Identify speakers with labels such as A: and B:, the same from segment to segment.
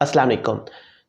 A: अस्सलाम वालेकुम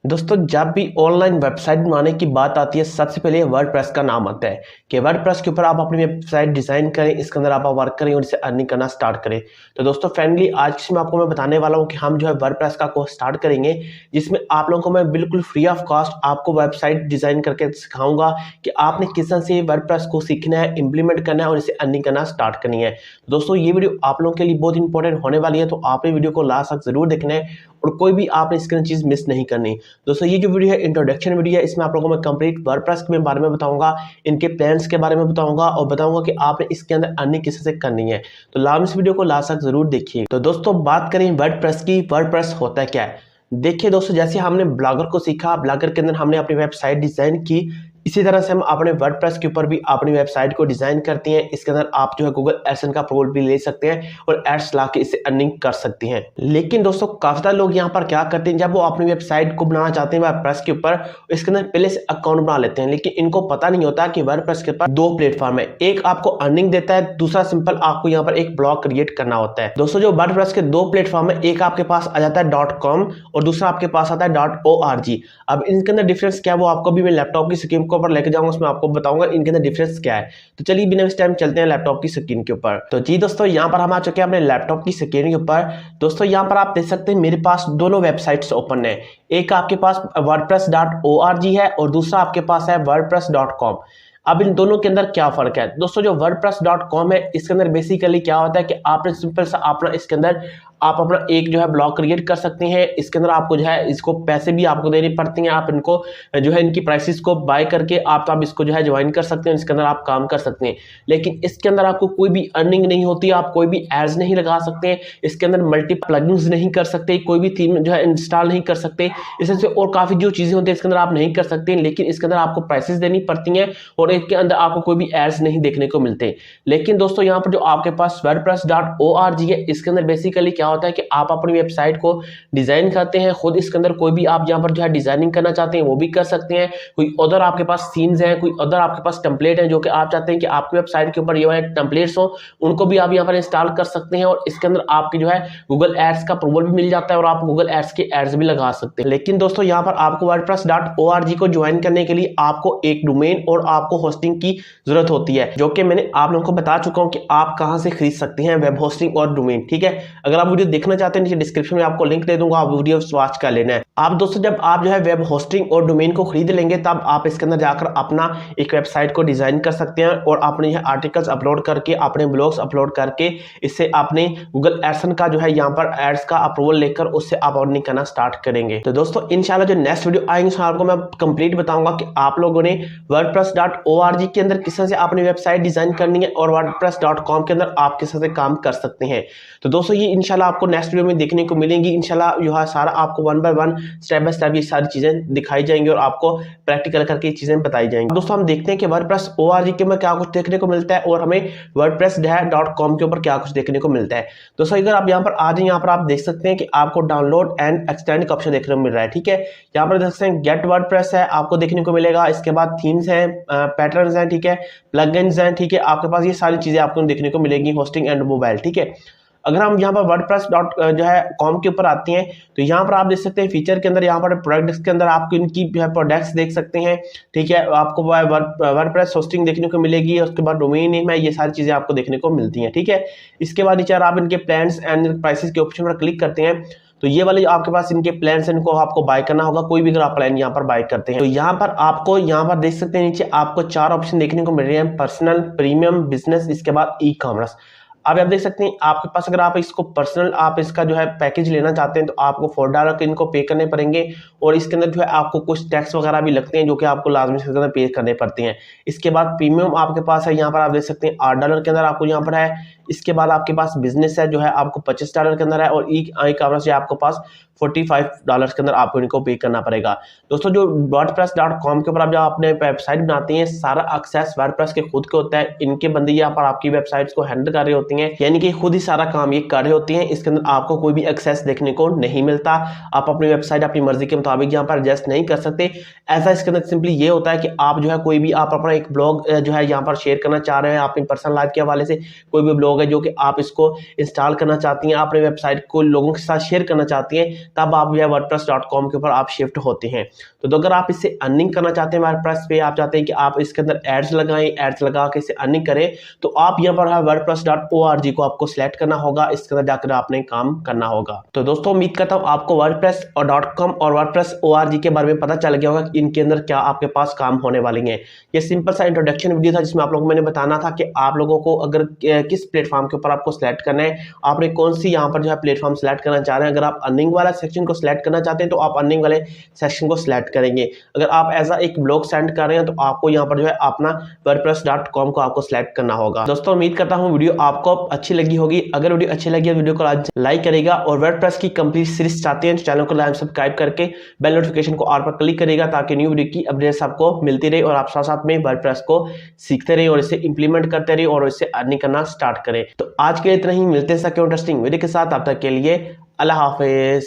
A: दोस्तों, जब भी ऑनलाइन वेबसाइट बनाने की बात आती है सबसे पहले वर्डप्रेस का नाम आता है कि वर्डप्रेस के ऊपर आप अपनी वेबसाइट डिज़ाइन करें, इसके अंदर आप वर्क करें और इसे अर्निंग करना स्टार्ट करें। तो दोस्तों फाइनली आज मैं आपको बताने वाला हूं कि हम जो है वर्डप्रेस का कोर्स स्टार्ट करेंगे, जिसमें आप लोगों को मैं बिल्कुल फ्री ऑफ कॉस्ट आपको वेबसाइट डिज़ाइन करके सिखाऊंगा कि आपने किस तरह से वर्डप्रेस को सीखना है, इंप्लीमेंट करना है और इसे अर्निंग करना स्टार्ट करनी है। तो दोस्तों ये वीडियो आप लोगों के लिए बहुत इंपॉर्टेंट होने वाली है, तो आपने वीडियो को लास्ट तक जरूर देखना है और कोई भी आपने इसके चीज़ मिस नहीं करनी। दोस्तों ये जो वीडियो है इंट्रोडक्शन वीडियो है, इसमें आप लोगों को मैं कंप्लीट वर्डप्रेस के बारे में बताऊंगा, इनके प्लान्स के बारे में बताऊंगा और बताऊंगा कि आपने इसके अंदर अर्निंग किस से करनी है। तो लास्ट इस वीडियो को लास्ट तक जरूर देखिए। तो दोस्तों बात करें वर्डप्रेस की, वर्डप्रेस होता क्या है। देखिए दोस्तों, जैसे हमने ब्लॉगर को सीखा, ब्लॉगर के अंदर हमने अपनी वेबसाइट डिजाइन की, इसी तरह से हम अपने वर्डप्रेस के ऊपर भी अपनी वेबसाइट को डिजाइन करते हैं। इसके अंदर आप जो है गूगल एडसेंस का अप्रूवल भी ले सकते हैं और एड्स ला के इससे अर्निंग कर सकते हैं। लेकिन दोस्तों काफी सारे लोग यहाँ पर क्या करते हैं, जब वो अपनी वेबसाइट को बनाना चाहते हैं वर्डप्रेस के ऊपर, इसके अंदर पहले से अकाउंट बना लेते हैं, लेकिन इनको पता नहीं होता कि वर्डप्रेस के ऊपर दो प्लेटफॉर्म है, एक आपको अर्निंग देता है, दूसरा सिंपल आपको यहाँ पर एक ब्लॉग क्रिएट करना होता है। दोस्तों जो वर्डप्रेस के दो प्लेटफॉर्म है, एक आपके पास आ जाता है .com और दूसरा आपके पास आता है .org। अब इनके अंदर डिफरेंस क्या है वो आपको भी मैं लैपटॉप की स्क्रीन के ऊपर लेके जाऊंगा, उसमें आपको बताऊंगा इनके अंदर डिफरेंस क्या है। तो चलिए बिना इस टाइम चलते हैं लैपटॉप की स्क्रीन के ऊपर। तो जी दोस्तों यहाँ पर हम आ चुके हैं अपने लैपटॉप की स्क्रीन के ऊपर। दोस्तों यहाँ पर आप देख सकते हैं मेरे पास दोनों वेबसाइट्स ओपन है, एक आपके पास wordpress.org है और दूसरा आपके पास है wordpress.com। अब इन दोनों के अंदर क्या फर्क है दोस्तों, जो wordpress.com है इसके अंदर बेसिकली क्या होता है कि आपने सिंपल सा अपना इसके अंदर आप अपना एक जो है ब्लॉग क्रिएट कर सकते हैं। इसके अंदर आपको जो है इसको पैसे भी आपको देने पड़ते हैं, आप इनको जो है इनकी प्राइसेस को बाय करके आप इसको जो है ज्वाइन कर सकते हैं, इसके अंदर आप काम कर सकते हैं। लेकिन इसके अंदर आपको कोई भी अर्निंग नहीं होती, आप कोई भी एड्स नहीं लगा सकते हैं, इसके अंदर मल्टी प्लगइन्स नहीं कर सकते, कोई भी थीम जो है इंस्टॉल नहीं कर सकते, इससे और काफी जो चीजें होती है इसके अंदर आप नहीं कर सकते। लेकिन इसके अंदर आपको प्राइसेस देनी पड़ती हैं और इसके अंदर आपको कोई भी एड्स नहीं देखने को मिलते। लेकिन दोस्तों यहाँ पर जो आपके पास wordpress.org है, इसके अंदर बेसिकली क्या होता है कि आप अपनी वेबसाइट को डिजाइन करते हैं खुद, इसके अंदर कोई भी आप यहाँ पर जो है डिजाइनिंग करना चाहते हैं वो भी कर सकते हैं। कोई अदर आपके पास थीम्स हैं, कोई अदर आपके पास टेम्पलेट है जो कि आप चाहते हैं कि आपकी वेबसाइट के ऊपर ये टेम्पलेट्स हो, उनको भी आप यहाँ पर इंस्टॉल कर सकते हैं और इसके अंदर आपकी जो है गूगल एड्स का अप्रूवल भी मिल जाता है और आप गूगल एड्स के एड्स भी लगा सकते हैं। लेकिन दोस्तों यहाँ पर आपको wordpress.org को ज्वाइन करने के लिए आपको एक डोमेन और आपको होस्टिंग की जरूरत होती है, जो कि मैंने आप लोगों को बता चुका हूं कि आप कहां से खरीद सकते हैं वेब होस्टिंग और डोमेन। ठीक है, अगर आप वीडियो देखना चाहते हैं नीचे डिस्क्रिप्शन में आपको लिंक दे दूंगा, आप वीडियो वॉच कर लेना है। आप दोस्तों जब आप जो है वेब होस्टिंग और डोमेन को खरीद लेंगे तब आप इसके अंदर जाकर अपना एक वेबसाइट को डिजाइन कर सकते हैं और अपने आर्टिकल्स अपलोड करके, अपने ब्लॉग्स अपलोड करके इससे अपने गूगल एडसेंस का जो है यहाँ पर एड्स का अप्रूवल लेकर उससे आप अर्निंग करना स्टार्ट करेंगे। तो दोस्तों इंशाल्लाह जो नेक्स्ट वीडियो आएंगे उसमें आपको मैं कंप्लीट बताऊंगा कि आप लोगों ने wordpress.org के अंदर किस तरह से अपनी वेबसाइट डिजाइन करनी है और wordpress.com के अंदर आप किस तरह से काम कर सकते हैं। तो दोस्तों ये इंशाल्लाह आपको नेक्स्ट वीडियो में देखने को मिलेंगी। इंशाल्लाह यह सारा आपको one by one step by step ये सारी चीजें दिखाई जाएंगी और आपको प्रैक्टिकल करके चीजें बताई जाएंगी। दोस्तों हम देखते हैं कि WordPress.org के में क्या कुछ देखने को मिलता है और हमें wordpress.com के ऊपर क्या कुछ देखने को मिलता है। दोस्तों अगर आप यहाँ पर आ जाए, यहाँ पर आप देख सकते हैं कि आपको डाउनलोड एंड एक्सटेंड का ऑप्शन देखने को मिल रहा है। ठीक है, यहाँ पर देख सकते हैं गेट वर्डप्रेस है आपको देखने को मिलेगा, इसके बाद थीम्स हैं, पैटर्न्स हैं, ठीक है, प्लगइन्स हैं, ठीक है, आपके पास ये सारी चीजें आपको देखने को मिलेगी, होस्टिंग एंड मोबाइल। ठीक है, अगर हम यहाँ पर wordpress.com के ऊपर आते हैं तो यहाँ पर आप देख सकते हैं फीचर के अंदर, यहाँ पर प्रोडक्ट्स के अंदर आपको इनकी प्रोडक्ट्स देख सकते हैं। ठीक है, आपको वर्डप्रेस होस्टिंग देखने को मिलेगी, उसके बाद डोमेन नेम है, ये सारी चीजें आपको देखने को मिलती हैं। ठीक है, इसके बाद नीचे आप इनके प्लान्स एंड प्राइसेस के ऑप्शन पर क्लिक करते हैं तो ये वाले आपके पास इनके प्लान्स इनको आपको बाय करना होगा, कोई भी अगर आप प्लान यहाँ पर बाय करते हैं तो यहाँ पर आपको यहाँ पर देख सकते हैं नीचे आपको 4 ऑप्शन देखने को मिल रहे हैं, पर्सनल, प्रीमियम, बिजनेस, इसके बाद ई कॉमर्स। अब आप देख सकते हैं आपके पास अगर आप इसको पर्सनल आप इसका जो है पैकेज लेना चाहते हैं तो आपको $4 के इनको पे करने पड़ेंगे और इसके अंदर जो है आपको कुछ टैक्स वगैरह भी लगते हैं जो कि आपको लाजमी इसके अंदर पे करने पड़ते हैं। इसके बाद प्रीमियम आपके पास है, यहाँ पर आप देख सकते हैं $8 के अंदर आपको यहाँ पर है। इसके बाद आपके पास बिजनेस है जो है आपको $25 के अंदर है और ई कॉमर्स है आपको पास $45 के अंदर आपको इनको पे करना पड़ेगा। दोस्तों जो wordpress.com के ऊपर आप जब अपने वेबसाइट बनाते हैं सारा एक्सेस वर्डप्रेस के खुद के होता है, इनके बंदे यहाँ पर आपकी वेबसाइट्स को हैंडल कर रहे होती हैं, यानी कि खुद ही सारा काम ये कर रहे होते हैं। इसके अंदर आपको कोई भी एक्सेस देखने को नहीं मिलता, आप अपनी वेबसाइट अपनी मर्जी के मुताबिक यहाँ पर एडजस्ट नहीं कर सकते। ऐसा इसके अंदर सिंपली ये होता है कि आप जो है कोई भी आप अपना एक ब्लॉग जो है यहाँ पर शेयर करना चाह रहे हैं अपनी पर्सनल लाइफ के हवाले से, कोई भी ब्लॉग है जो कि आप इसको इंस्टॉल करना चाहती हैं, अपने वेबसाइट को लोगों के साथ शेयर करना चाहती हैं, तब आप यह wordpress.com के ऊपर आप शिफ्ट होते हैं। तो अगर आप इससे अर्निंग करना चाहते हैं वर्डप्रेस पे, आप चाहते हैं कि आप इसके अंदर एड्स लगाएं, एड्स लगा के इसे अर्निंग करें, तो आप यहाँ पर है wordpress.org को आपको सिलेक्ट करना होगा, इसके अंदर जाकर आपने काम करना होगा। तो दोस्तों उम्मीद करता हूँ आपको wordpress.com और wordpress.org के बारे में पता चल गया होगा कि इनके अंदर क्या आपके पास काम होने वाली है। ये सिंपल सा इंट्रोडक्शन वीडियो था जिसमें आप लोगों को मैंने बताना था कि आप लोगों को अगर किस प्लेटफॉर्म के ऊपर आपको सिलेक्ट करना है, आपने कौन सी यहाँ पर जो है प्लेटफॉर्म सिलेक्ट करना चाह रहे हैं। अगर आप अर्निंग वाला सेक्शन को सिलेक्ट करना चाहते हैं तो आप अर्निंग वाले सेक्शन को सिलेक्ट करेंगे। अगर आप एज एक ब्लॉग सेंड कर रहे हैं तो आपको यहाँ पर जो है अपना wordpress.com को आपको सिलेक्ट करना होगा। दोस्तों उम्मीद करता हूँ वीडियो आपको अच्छी लगी होगी। अगर वीडियो अच्छी लगी है वीडियो को लाइक करेगा और वर्डप्रेस की कंप्लीट सीरीज चाहते हैं तो चैनल को लाइक सब्सक्राइब करके बेल नोटिफिकेशन को ऑल पर क्लिक करेगा ताकि न्यू वीडियो की अपडेट्स आपको मिलती रहे और आप साथ साथ में वर्डप्रेस को सीखते रहे और इसे इंप्लीमेंट करते रहे और इसे अर्निंग करना स्टार्ट करें। तो आज के लिए इतना ही, मिलते हैं इंटरेस्टिंग वीडियो के साथ। अब तक के लिए अल्लाह हाफिज।